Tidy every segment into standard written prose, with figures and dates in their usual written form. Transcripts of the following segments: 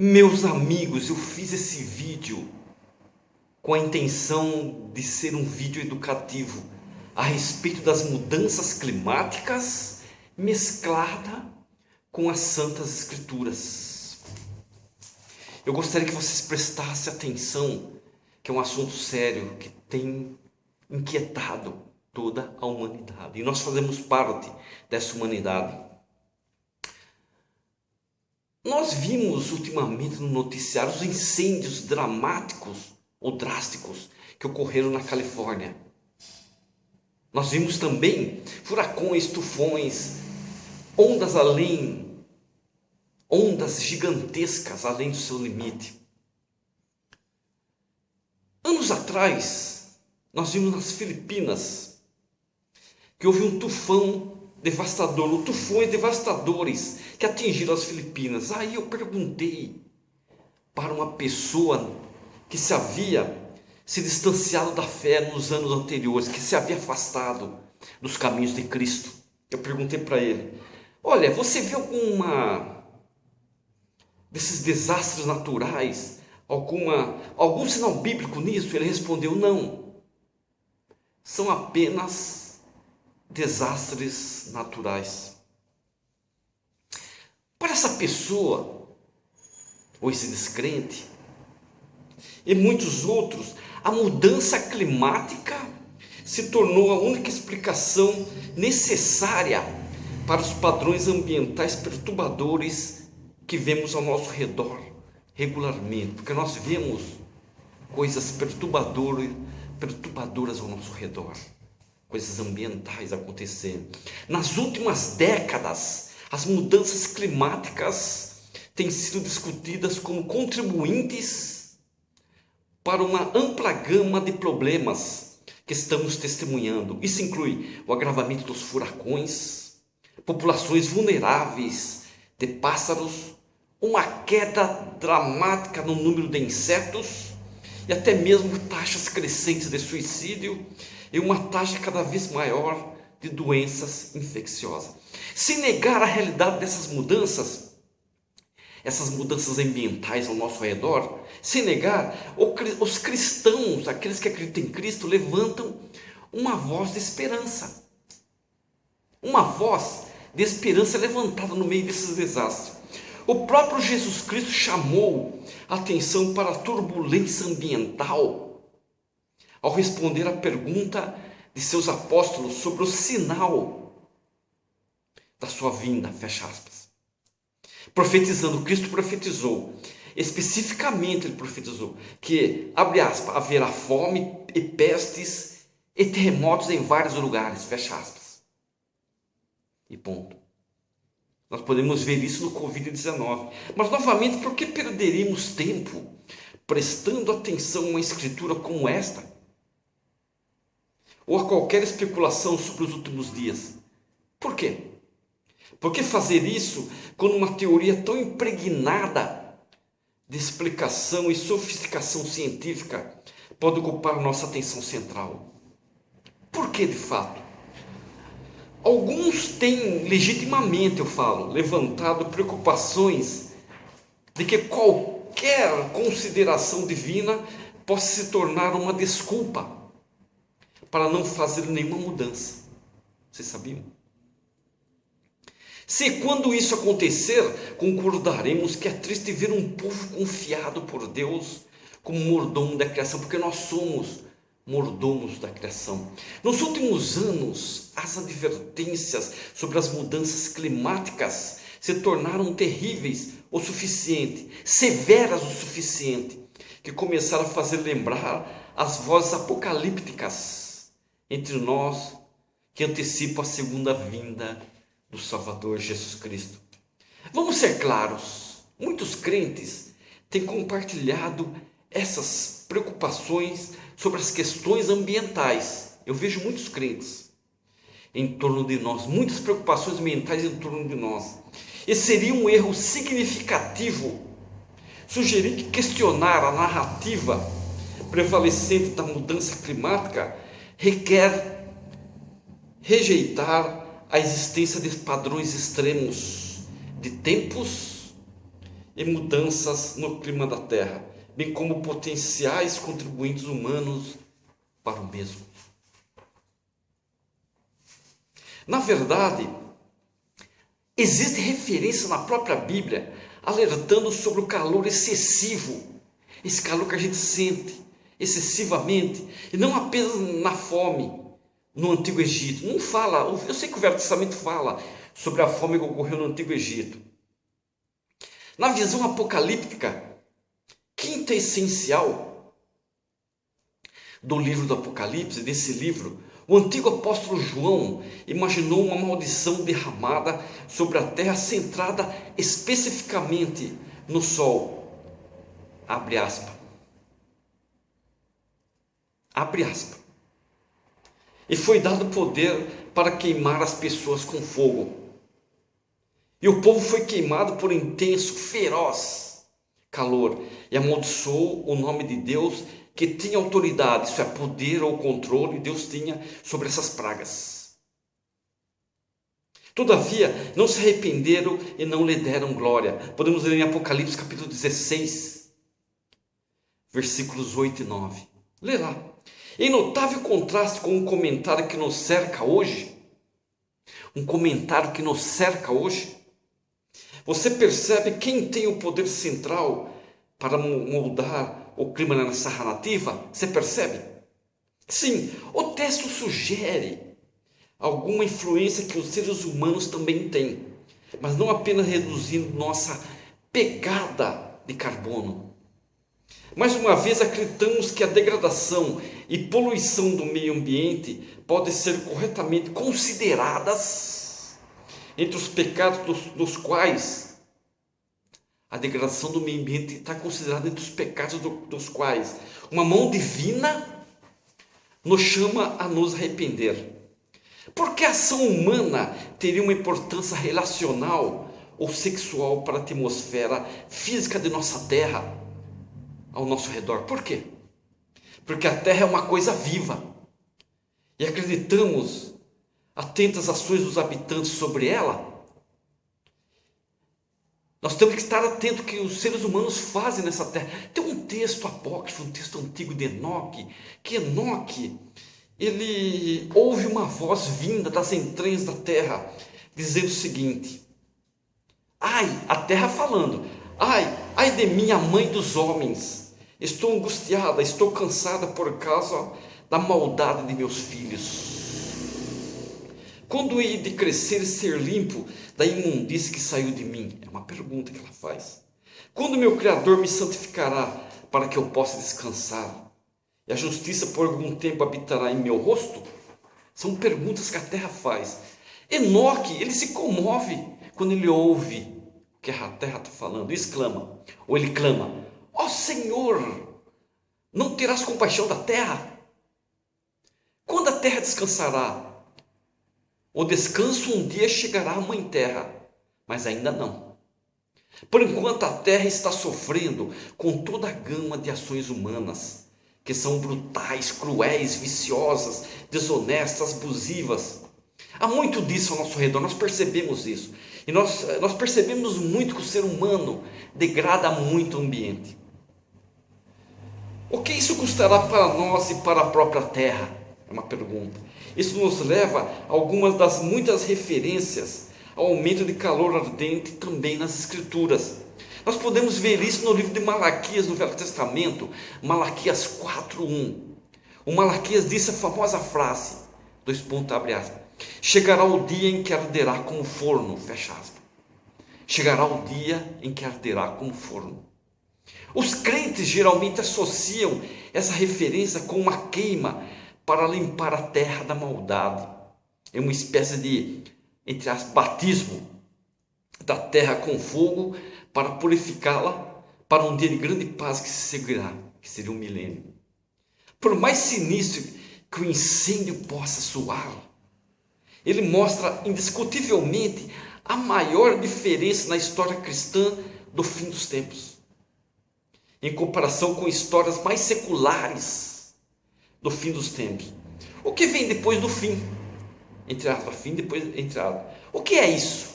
Meus amigos, eu fiz esse vídeo com a intenção de ser um vídeo educativo a respeito das mudanças climáticas mesclada com as Santas Escrituras. Eu gostaria que vocês prestassem atenção, que é um assunto sério que tem inquietado toda a humanidade. E nós fazemos parte dessa humanidade. Nós vimos ultimamente no noticiário os incêndios dramáticos ou drásticos que ocorreram na Califórnia. Nós vimos também furacões, tufões, ondas gigantescas além do seu limite. Anos atrás, nós vimos nas Filipinas que houve um tufão devastador, tufões devastadores que atingiram as Filipinas. Aí eu perguntei para uma pessoa que se havia se distanciado da fé nos anos anteriores, que se havia afastado dos caminhos de Cristo. Eu perguntei para ele: olha, você vê alguma desses desastres naturais, algum sinal bíblico nisso? Ele respondeu: não, são apenas desastres naturais. Para essa pessoa, ou esse descrente, e muitos outros, a mudança climática se tornou a única explicação necessária para os padrões ambientais perturbadores que vemos ao nosso redor regularmente, porque nós vemos coisas perturbadoras ao nosso redor, coisas ambientais acontecendo. Nas últimas décadas, as mudanças climáticas têm sido discutidas como contribuintes para uma ampla gama de problemas que estamos testemunhando. Isso inclui o agravamento dos furacões, populações vulneráveis de pássaros, uma queda dramática no número de insetos e até mesmo taxas crescentes de suicídio e uma taxa cada vez maior de doenças infecciosas. Se negar a realidade dessas mudanças, essas mudanças ambientais ao nosso redor, se negar, os cristãos, aqueles que acreditam em Cristo, levantam uma voz de esperança. Uma voz de esperança levantada no meio desses desastres. O próprio Jesus Cristo chamou a atenção para a turbulência ambiental ao responder à pergunta de seus apóstolos sobre o sinal da sua vinda, fecha aspas. Profetizando, Cristo profetizou, especificamente ele profetizou que, abre aspas, haverá fome e pestes e terremotos em vários lugares, fecha aspas. E ponto. Nós podemos ver isso no Covid-19. Mas, novamente, por que perderíamos tempo prestando atenção a uma escritura como esta? Ou a qualquer especulação sobre os últimos dias? Por quê? Por que fazer isso quando uma teoria tão impregnada de explicação e sofisticação científica pode ocupar nossa atenção central? Por que, de fato? Alguns têm legitimamente, eu falo, levantado preocupações de que qualquer consideração divina possa se tornar uma desculpa para não fazer nenhuma mudança. Vocês sabiam? Se quando isso acontecer, concordaremos que é triste ver um povo confiado por Deus como mordomo da criação, porque nós somos mordomos da criação. Nos últimos anos, as advertências sobre as mudanças climáticas se tornaram terríveis o suficiente, severas o suficiente, que começaram a fazer lembrar as vozes apocalípticas entre nós que antecipam a segunda vinda do Salvador Jesus Cristo. Vamos ser claros, muitos crentes têm compartilhado essas preocupações sobre as questões ambientais. Eu vejo muitos crentes em torno de nós, muitas preocupações ambientais em torno de nós. E seria um erro significativo sugerir que questionar a narrativa prevalecente da mudança climática requer rejeitar a existência de padrões extremos de tempos e mudanças no clima da Terra, bem como potenciais contribuintes humanos para o mesmo. Na verdade, existe referência na própria Bíblia alertando sobre o calor excessivo, esse calor que a gente sente excessivamente, e não apenas na fome no Antigo Egito. Não fala, eu sei que o Velho Testamento fala sobre a fome que ocorreu no Antigo Egito. Na visão apocalíptica, quinta essencial do livro do Apocalipse, desse livro, o antigo apóstolo João imaginou uma maldição derramada sobre a terra, centrada especificamente no sol. Abre aspas. Abre aspas. E foi dado poder para queimar as pessoas com fogo. E o povo foi queimado por intenso, feroz calor, e amaldiçoou o nome de Deus, que tinha autoridade, isso é, poder ou controle, Deus tinha sobre essas pragas. Todavia, não se arrependeram e não lhe deram glória. Podemos ler em Apocalipse capítulo 16, versículos 8 e 9. Lê lá. Em notável contraste com um comentário que nos cerca hoje, você percebe quem tem o poder central para moldar o clima nessa narrativa? Você percebe? Sim, o texto sugere alguma influência que os seres humanos também têm, mas não apenas reduzindo nossa pegada de carbono. Mais uma vez, acreditamos que a degradação e poluição do meio ambiente podem ser corretamente consideradas entre os pecados dos quais a degradação do meio ambiente está considerada entre os pecados dos quais uma mão divina nos chama a nos arrepender. Porque a ação humana teria uma importância relacional ou sexual para a atmosfera física de nossa terra ao nosso redor? Por quê? Porque a terra é uma coisa viva e acreditamos, atentas às ações dos habitantes sobre ela, nós temos que estar atentos ao que os seres humanos fazem nessa terra. Tem um texto apócrifo, um texto antigo de Enoque, que Enoque, ele ouve uma voz vinda das entranhas da terra, dizendo o seguinte: ai, a terra falando, ai de mim, a mãe dos homens, estou angustiada, estou cansada por causa da maldade de meus filhos. Quando hei de crescer e ser limpo da imundície que saiu de mim? É uma pergunta que ela faz. Quando meu Criador me santificará para que eu possa descansar? E a justiça por algum tempo habitará em meu rosto? São perguntas que a terra faz. Enoque, ele se comove quando ele ouve o que a terra está falando, e exclama, ou ele clama: ó Senhor, não terás compaixão da terra? Quando a terra descansará? O descanso um dia chegará à mãe terra, mas ainda não. Por enquanto a terra está sofrendo com toda a gama de ações humanas, que são brutais, cruéis, viciosas, desonestas, abusivas. Há muito disso ao nosso redor, nós percebemos isso. E nós percebemos muito que o ser humano degrada muito o ambiente. O que isso custará para nós e para a própria terra? É uma pergunta. Isso nos leva a algumas das muitas referências ao aumento de calor ardente também nas Escrituras. Nós podemos ver isso no livro de Malaquias, no Velho Testamento, Malaquias 4:1. O Malaquias disse a famosa frase, abre aspas, chegará o dia em que arderá como forno, fecha aspas. Chegará o dia em que arderá como forno. Os crentes geralmente associam essa referência com uma queima para limpar a terra da maldade. É uma espécie de, entre aspas, batismo da terra com fogo para purificá-la para um dia de grande paz que se seguirá, que seria um milênio. Por mais sinistro que o incêndio possa soar, ele mostra indiscutivelmente a maior diferença na história cristã do fim dos tempos, em comparação com histórias mais seculares do fim dos tempos. O que vem depois do fim? Entre aspas, fim depois, entre aspas. O que é isso?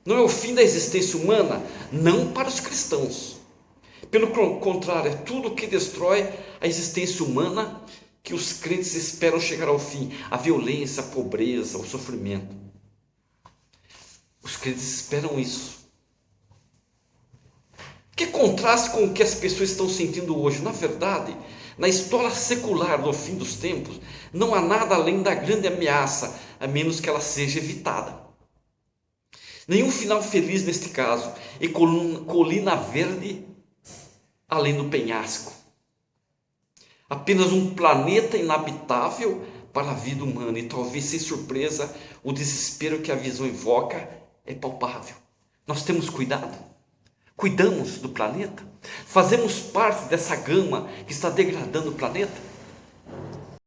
Não é o fim da existência humana, não para os cristãos. Pelo contrário, é tudo que destrói a existência humana que os crentes esperam chegar ao fim: a violência, a pobreza, o sofrimento. Os crentes esperam isso. Que contraste com o que as pessoas estão sentindo hoje. Na verdade, na história secular do fim dos tempos, não há nada além da grande ameaça, a menos que ela seja evitada. Nenhum final feliz neste caso, e colina verde além do penhasco. Apenas um planeta inabitável para a vida humana, e talvez sem surpresa, o desespero que a visão evoca é palpável. Nós temos cuidado, cuidamos do planeta, fazemos parte dessa gama que está degradando o planeta.